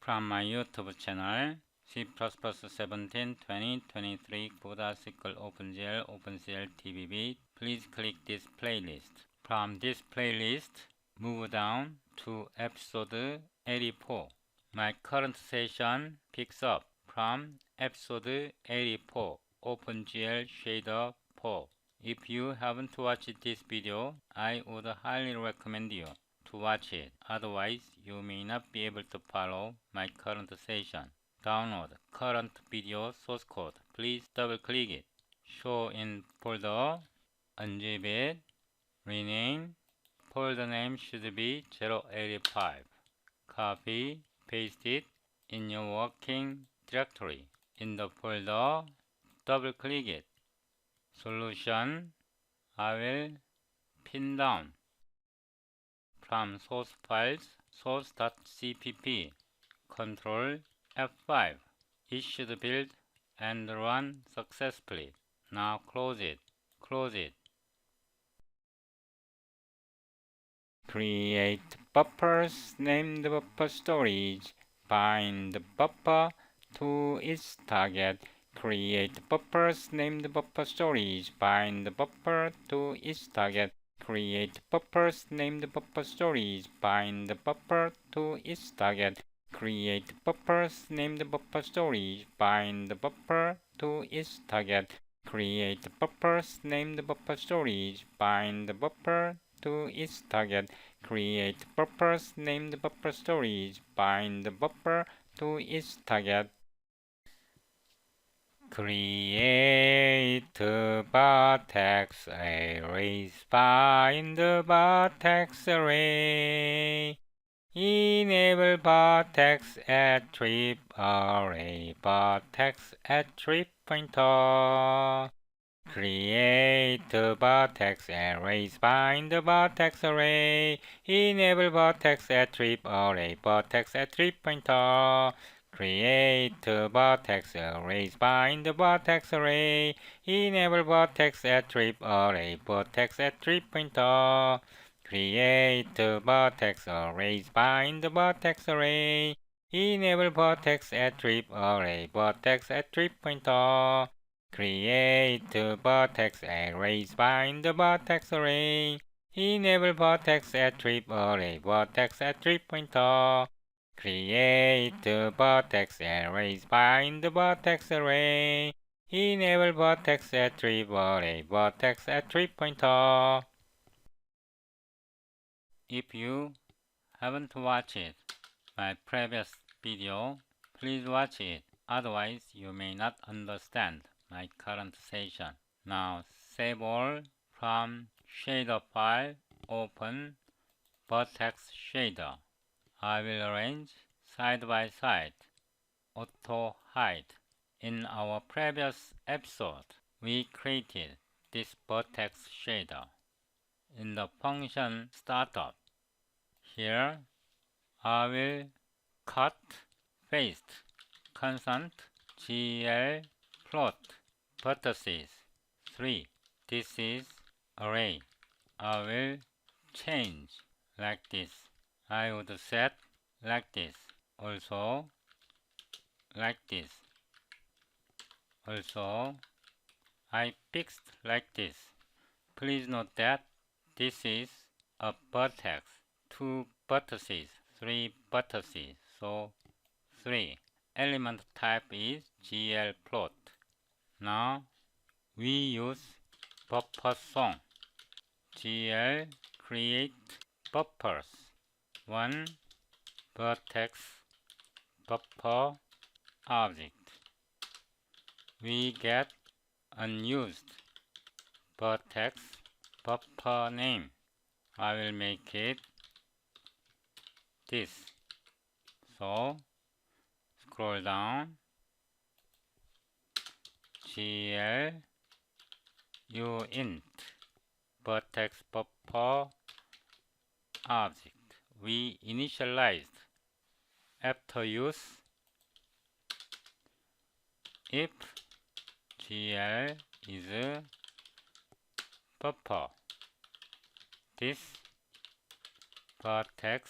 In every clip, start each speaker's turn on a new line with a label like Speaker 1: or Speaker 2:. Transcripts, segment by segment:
Speaker 1: from my YouTube channel C++17 2023 CodeSQL OpenGL OpenGL TBB. Please click this playlist. From this playlist, move down to episode 84. My current session picks up from episode 84 OpenGL Shader 4. If you haven't watched this video, I would highly recommend you to watch it. Otherwise, you may not be able to follow my current session. Download current video source code. Please double click it. Show in folder. Unzip it. Rename. Folder name should be 085. Copy, paste it in your working directory. In the folder, double click it. Solution, I will pin down. From source files, source.cpp, Ctrl F5. It should build and run successfully. Now close it. Close it. Create buffers, name the buffer storage, bind the buffer to its target. Create buffers, name the buffer storage, bind the buffer to its target. Create buffers, name the buffer storage, bind the buffer to its target. Create buffers, name the buffer storage, bind the buffer to its target. Create buffers, name the buffer storage, bind the buffer to its target. Create buffers, name the buffer storage, bind the buffer to its target. Create vertex arrays, bind the vertex array. Enable vertex attribute array, vertex attribute pointer. Create the vertex arrays, bind the vertex array. Enable vertex attribute array, vertex attribute pointer. Create the vertex arrays, bind the vertex array. Enable vertex attribute array, vertex attribute pointer. Create the vertex arrays, bind the vertex array. Enable vertex attribute array, vertex attribute pointer. Create the vertex arrays, bind the vertex array. Enable vertex attribute array, vertex attribute pointer. Create the vertex arrays, bind the vertex array. Enable vertex attribute array, vertex attribute pointer. If you haven't watched my previous video, please watch it. Otherwise, you may not understand my current session. Now save all from shader file, open Vertex shader. I will arrange side by side, auto hide. In our previous episode, we created this Vertex shader. In the function startup, here I will cut, paste, constant GL plot vertices 3. This is array. I will change like this. I would set like this. Also like this. Also I fixed like this. Please note that this is a vertex. 2 vertices, 3 vertices. So 3. Element type is GL plot. Now we use buffer song. GL create buffers. 1 vertex buffer object. We get unused vertex buffer name. I will make it this. So scroll down. GL uint vertex buffer object. We initialized after use if GL is buffer. This vertex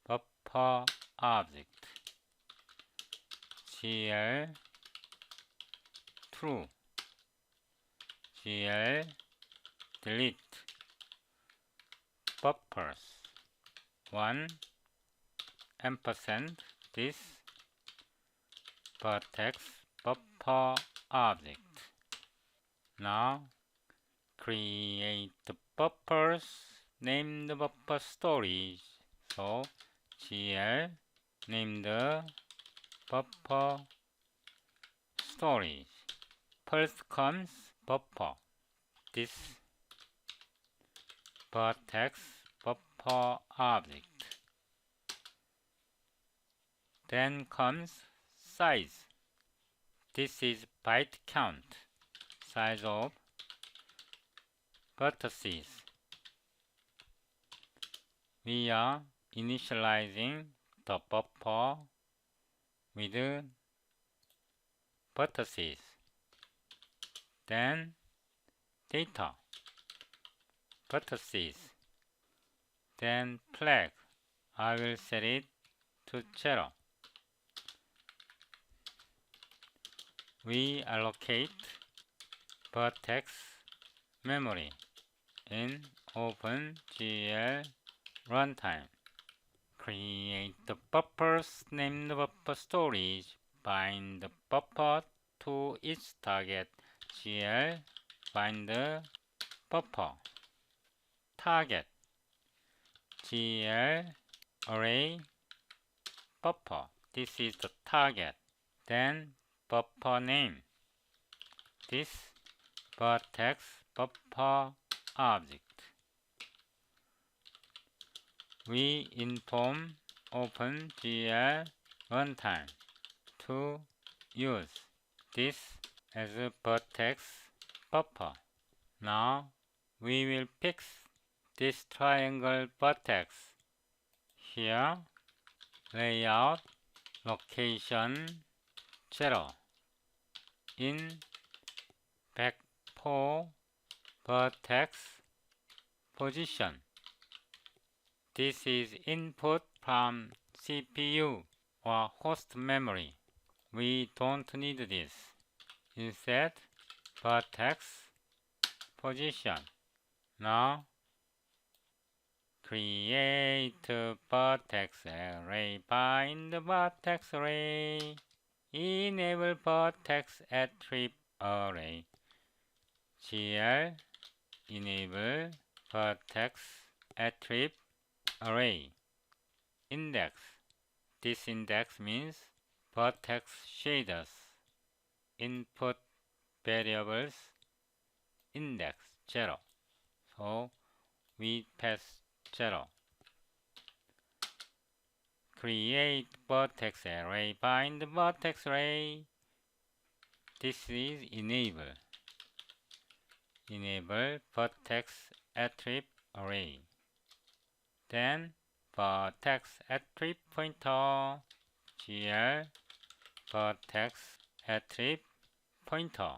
Speaker 1: buffer object. GL true. GL delete buffers 1 ampersand this vertex buffer object. Now create the buffers, name the buffer storage. So GL name the buffer storage. First comes buffer, this vertex buffer object. Then comes size. This is byte count, size of vertices. We are initializing the buffer with vertices. Then data, vertices. Then flag, I will set it to 0. We allocate vertex memory in OpenGL runtime. Create the buffers, name the buffer storage, bind the buffer to its target. GL bind the buffer. Target GL array buffer. This is the target. Then buffer name. This vertex buffer object. We inform OpenGL runtime to use this as a vertex buffer. Now we will fix this triangle vertex. Here, layout, location, 0. In back4 vertex position. This is input from CPU or host memory. We don't need this. Instead, vertex position. Now, create a vertex array. Bind the vertex array. Enable vertex attribute array. GL enable vertex attribute array. Index. This index means vertex shaders. Input variables index 0. So we pass 0. Create vertex array. Bind the vertex array. This is enable. Enable vertex attribute array. Then vertex attribute pointer. GL vertex attribute pointer.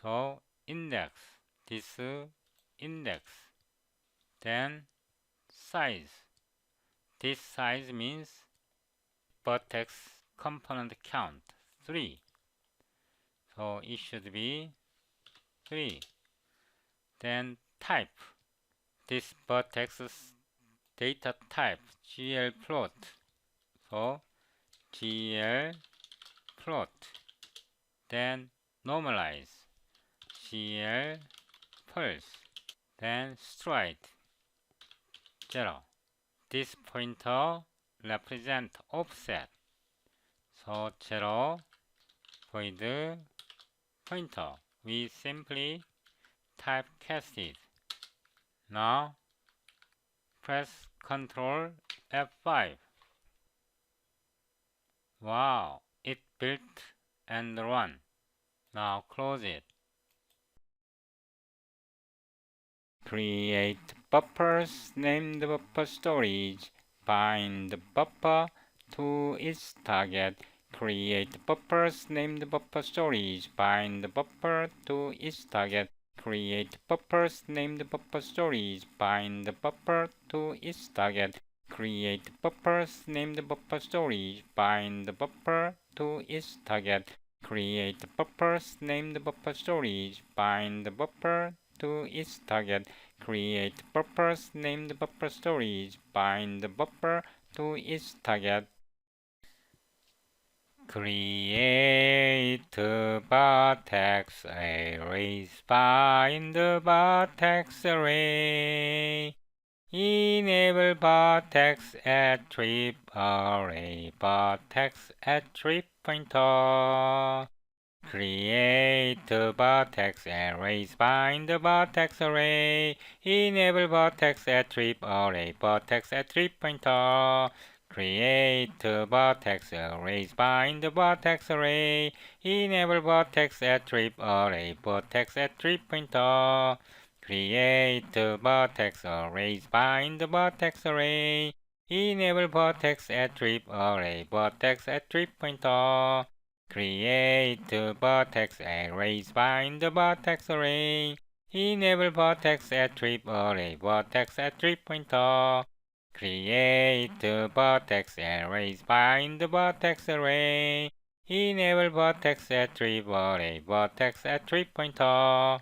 Speaker 1: So index. This index. Then size. This size means vertex component count 3. So it should be 3. Then type. This vertex data type GL float. So GL float. Then normalize. GL pulse. Then stride 0. This pointer represent offset. So 0 void pointer. We simply typecast it. Now press Ctrl F5. Wow, it built and run. Now close it. Create buffers, name the buffer storage, bind the buffer to its target. Create buffers, name the buffer storage, bind the buffer to its target. Create buffers, name the buffer storage, bind the buffer to its target. create buffers, name the buffer storage, bind the buffer to its target. Create buffers, name the buffer storage, bind the buffer to its target. Create buffers, name the buffer storage, bind the buffer to its target. Create vertex arrays, bind the vertex array. Enable vertex attribute array, vertex attribute pointer. Create the vertex arrays, bind the vertex array. Enable vertex attribute array, vertex attribute pointer. Create the vertex arrays, bind the vertex array. Enable vertex attribute array, vertex attribute pointer. Create the vertex arrays, bind the vertex array. Enable vertex attribute array, vertex attribute pointer. Create the vertex arrays, bind the vertex array. Enable vertex attribute array, vertex attribute pointer. Create the vertex arrays, bind the vertex array. Enable vertex attribute array, vertex attribute pointer.